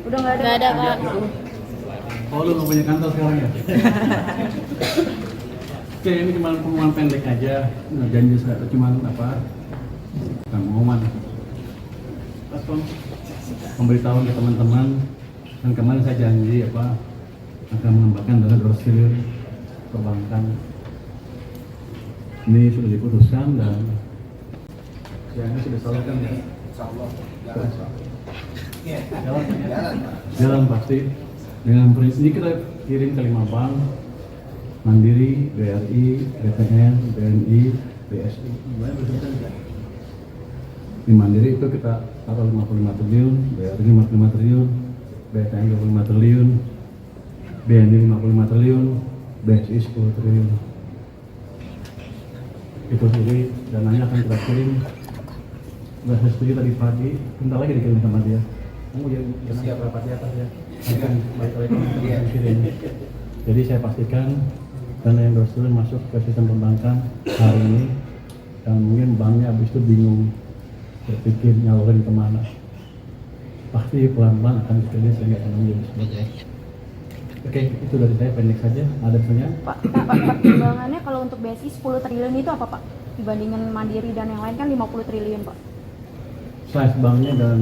Udah nggak ada. Nggak ada, Pak. Oh, lu nggak punya kantor sekarang ya? Oke, ini cuma pengumuman pendek aja. Nah, janji saya cuma apa? Pengumuman. Memberitahu ke teman-teman. Dan kemarin saya janji apa akan mengembangkan dana 200 triliun perbankan. Ini sudah diputuskan dan ini sudah salurkan ya. Jalan pasti. Dengan prinsip ini kita kirim ke 5 bank: Mandiri, BRI, BTN, BNI, BSI. Di Mandiri itu kita taruh 55 triliun, BRI 55 triliun, BTN 25 triliun, BNI 55 triliun, BSI 10 triliun. Itu jadi dananya akan kita kirim. Saya setuju tadi pagi, bentar lagi dikirim sama dia. Kamu jangan siap rapat di atas ya. Akan baik lagi kirim. Jadi saya pastikan dana yang 200 triliun masuk ke sistem perbankan hari ini, dan mungkin banknya habis itu bingung berpikir nyalurin kemana. Pasti pelan-pelan akan dipilih sehingga ekonomi lebih sebagai. Oke, itu dari saya pendek saja. Ada pertanyaan? Pak, pertimbangannya kalau untuk BSI 10 triliun itu apa Pak? Dibandingkan Mandiri dan yang lain kan 50 triliun Pak. Size banknya dan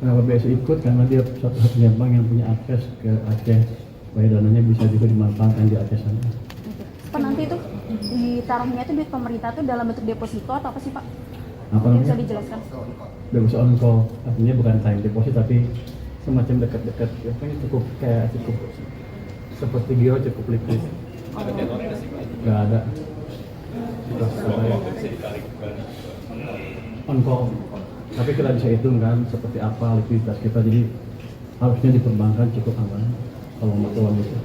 kenapa BSI ikut karena dia satu-satunya bank yang punya akses ke Aceh, supaya dananya bisa juga dimanfaatkan di Aceh sana. Pak, nanti itu ditaruhnya itu duit pemerintah itu dalam bentuk deposito atau apa sih Pak? Apa Mungkin namanya? bisa dijelaskan? Deposit on call, artinya bukan time deposit tapi semacam dekat-dekat, cukup seperti giro, cukup liquid. Nggak ada. On call, tapi kita bisa hitung kan seperti apa likuiditas kita, jadi harusnya di perbankan cukup aman kalau mau uang itu.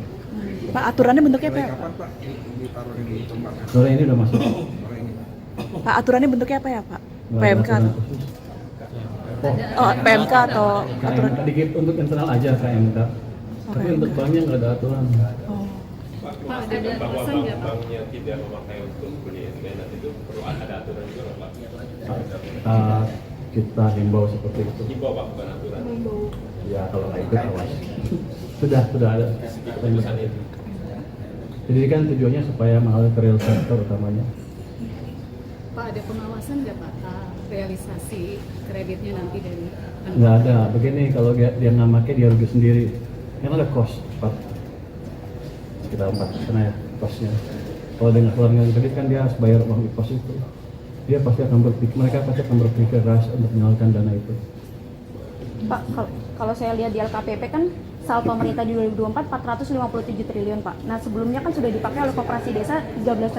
Pak, aturannya bentuknya apa ya? Kapan Pak ditaruh di tempat? Sore ini udah masuk. Pak, aturannya bentuknya apa ya Pak? Nggak ada PMK aturan atau? khusus. Oh, PMK atau aturan? Dikit untuk internal aja KMK, tapi untuk banknya nggak ada aturan. Oh. Pak, ada alasan nggak Pak? Banknya tidak memakai untuk beli SDN itu perlu ada aturan juga nggak Pak? Kita himbau seperti itu. Himbau Pak, bukan aturan. Ya kalau nggak ikut awas. Sudah ada. Keputusan itu. Jadi kan tujuannya supaya mengalir ke real sector utamanya. Pak, ada pengawasan nggak Pak realisasi kreditnya nanti dari Nggak ada. Begini, kalau dia nggak pakai dia rugi sendiri. Yang ada cost, Pak. Sekitar 4% ya costnya. Kalau dengan keluarga kredit kan dia harus bayar uang kos itu. Dia pasti akan berpikir, mereka pasti akan berpikir keras untuk menyalurkan dana itu. Pak, kalau saya lihat di LKPP kan saldo pemerintah di 2024 457 triliun Pak. Nah sebelumnya kan sudah dipakai oleh Koperasi Desa 16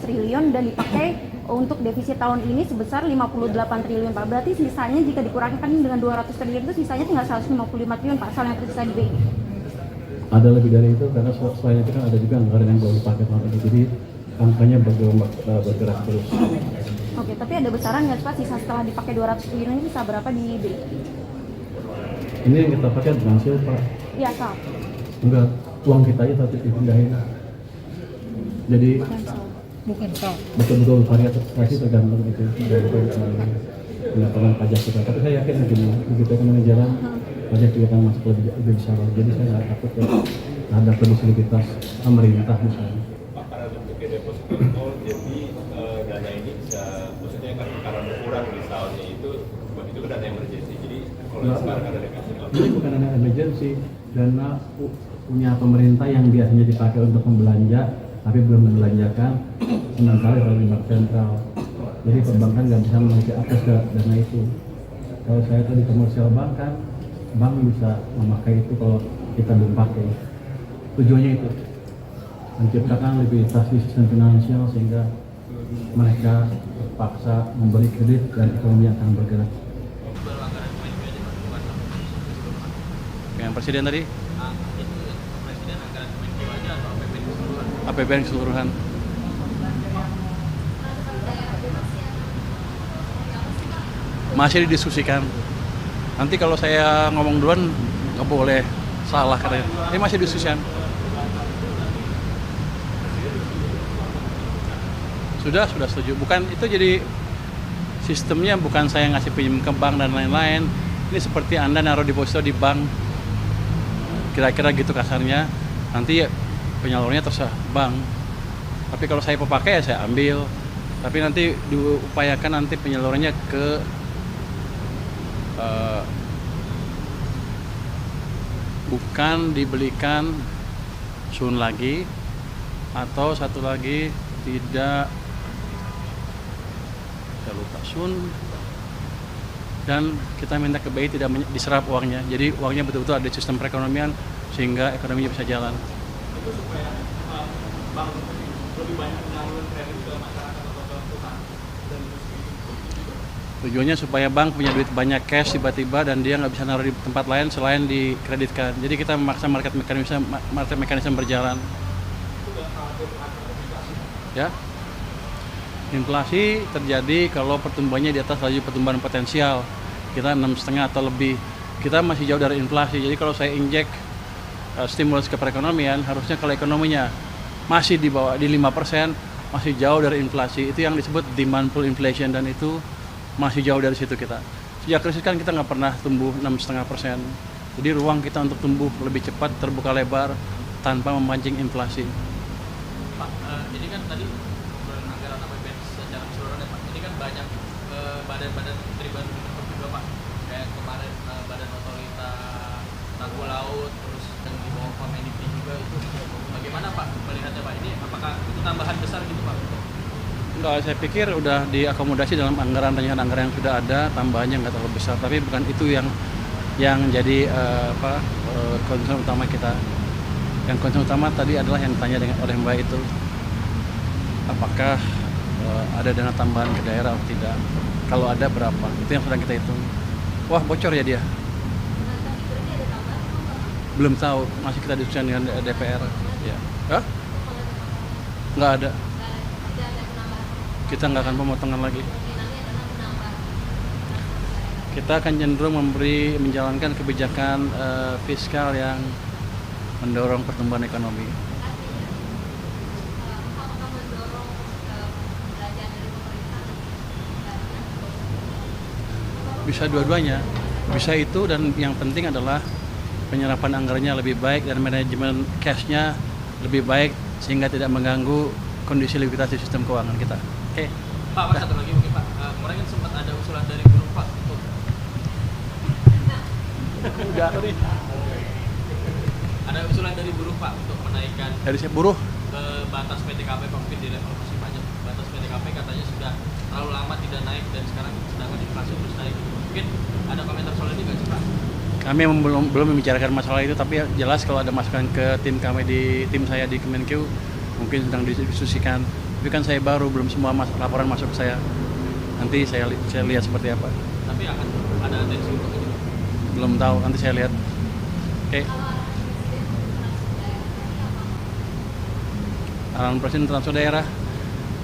triliun dan dipakai untuk defisit tahun ini sebesar 58 triliun Pak. Berarti sisanya jika dikurangkan dengan 200 triliun itu sisanya tinggal 155 triliun Pak, saldo yang tersisa di BI. Ada lebih dari itu karena selain itu kan ada juga anggaran yang belum dipakai tahun ini. Jadi angkanya bergerak terus. Oke, tapi ada besaran nggak Pak sisa setelah dipakai 200 triliun ini sisa berapa di BI? Ini yang kita pakai bukan hasil Pak. Iya, Pak. Enggak, uang kita aja tapi dipindahin. Jadi Bukan soal. betul-betul variasi tergantung itu dari pendapatan pajak kita. Tapi saya yakin begini, begitu ekonomi jalan, pajak juga akan masuk lebih besar. Jadi saya nggak takut ya terhadap likuiditas pemerintah misalnya. Pak, karena bentuknya deposit on jadi dana ini bisa, maksudnya kan karena berkurang di tahunnya itu kan dana emergency. Jadi kalau sekarang ada dikasih Ini bukan dana emergency, dana punya pemerintah yang biasanya dipakai untuk membelanja tapi belum membelanjakan, sementara dari bank sentral. Jadi perbankan nggak bisa memiliki akses ke dana itu. Kalau saya tadi komersial bank kan, bank bisa memakai itu kalau kita belum pakai. Tujuannya itu menciptakan likuiditas di sistem finansial sehingga mereka terpaksa memberi kredit dan ekonomi akan bergerak. Yang presiden tadi? Presiden anggaran Kemenkeu aja atau APBN keseluruhan? APBN keseluruhan. Masih didiskusikan. Nanti kalau saya ngomong duluan nggak boleh salah katanya. Ini masih didiskusikan. Sudah setuju. Bukan itu, jadi sistemnya bukan saya ngasih pinjam ke bank dan lain-lain. Ini seperti Anda naruh deposito di bank, kira-kira gitu kasarnya. Nanti ya penyalurnya terserah bank. Tapi kalau saya pemakai ya saya ambil. Tapi nanti diupayakan nanti penyalurnya ke bukan dibelikan Sun lagi, atau satu lagi tidak, saya lupa, Sun, dan kita minta ke BI tidak diserap uangnya. Jadi uangnya betul-betul ada di sistem perekonomian sehingga ekonominya bisa jalan. Itu supaya bank lebih banyak menyalurkan kredit ke masyarakat atau ke perusahaan dan Tujuannya supaya bank punya duit banyak cash tiba-tiba dan dia nggak bisa naruh di tempat lain selain dikreditkan. Jadi kita memaksa market mekanisme berjalan. Ya, inflasi terjadi kalau pertumbuhannya di atas laju pertumbuhan potensial. Kita 6,5 atau lebih. Kita masih jauh dari inflasi. Jadi kalau saya injek stimulus ke perekonomian, harusnya kalau ekonominya masih di bawah di 5%, masih jauh dari inflasi. Itu yang disebut demand pull inflation, dan itu masih jauh dari situ kita. Sejak krisis kan kita nggak pernah tumbuh 6,5%. Jadi ruang kita untuk tumbuh lebih cepat terbuka lebar tanpa memancing inflasi. Pak, ini kan tadi anggaran APBN secara keseluruhan ya Pak. Ini kan banyak badan-badan baru dibentuk juga Pak. Kayak kemarin Badan Otorita Tanggul Laut, terus yang di bawah Kominiti juga itu. Bagaimana Pak melihatnya Pak? Ini apakah itu tambahan besar gitu Pak? Enggak, saya pikir udah diakomodasi dalam anggaran yang sudah ada, tambahannya nggak terlalu besar. Tapi bukan itu yang jadi concern utama kita. Yang concern utama tadi adalah yang ditanya oleh Mbak itu, apakah ada dana tambahan ke daerah atau tidak? Kalau ada berapa? Itu yang sedang kita hitung. Wah, bocor ya dia? Belum tahu, masih kita diskusikan dengan DPR. Ya. Hah? Nggak ada. Kita nggak akan pemotongan lagi. Kita akan cenderung menjalankan kebijakan fiskal yang mendorong pertumbuhan ekonomi. Bisa dua-duanya, bisa itu, dan yang penting adalah penyerapan anggarannya lebih baik dan manajemen cash-nya lebih baik sehingga tidak mengganggu kondisi likuiditas di sistem keuangan kita. Oke. Pak, satu lagi mungkin Pak. Kemarin kan sempat ada usulan dari buruh Pak untuk ada usulan dari buruh Pak untuk menaikkan Dari siapa buruh? ke batas PTKP Pak, mungkin di level masih pajak. Batas PTKP katanya sudah terlalu lama tidak naik dan sekarang sedangkan inflasi terus naik. Mungkin ada komentar soal ini nggak sih Pak? Kami belum membicarakan masalah itu, tapi jelas kalau ada masukan ke tim kami tim saya di Kemenkeu mungkin sedang didiskusikan. Tapi kan saya baru, belum semua laporan masuk ke saya. Nanti saya lihat seperti apa. Tapi akan ada atensi untuk itu. Belum tahu, nanti saya lihat. Oke. Arahan Presiden transfer daerah,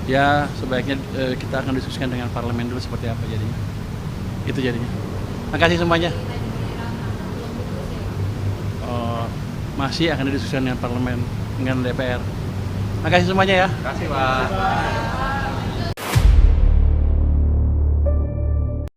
ya sebaiknya kita akan diskusikan dengan parlemen dulu seperti apa jadinya. Itu jadinya. Makasih semuanya. Masih akan didiskusikan dengan parlemen, dengan DPR. Makasih semuanya ya. Terima kasih Pak.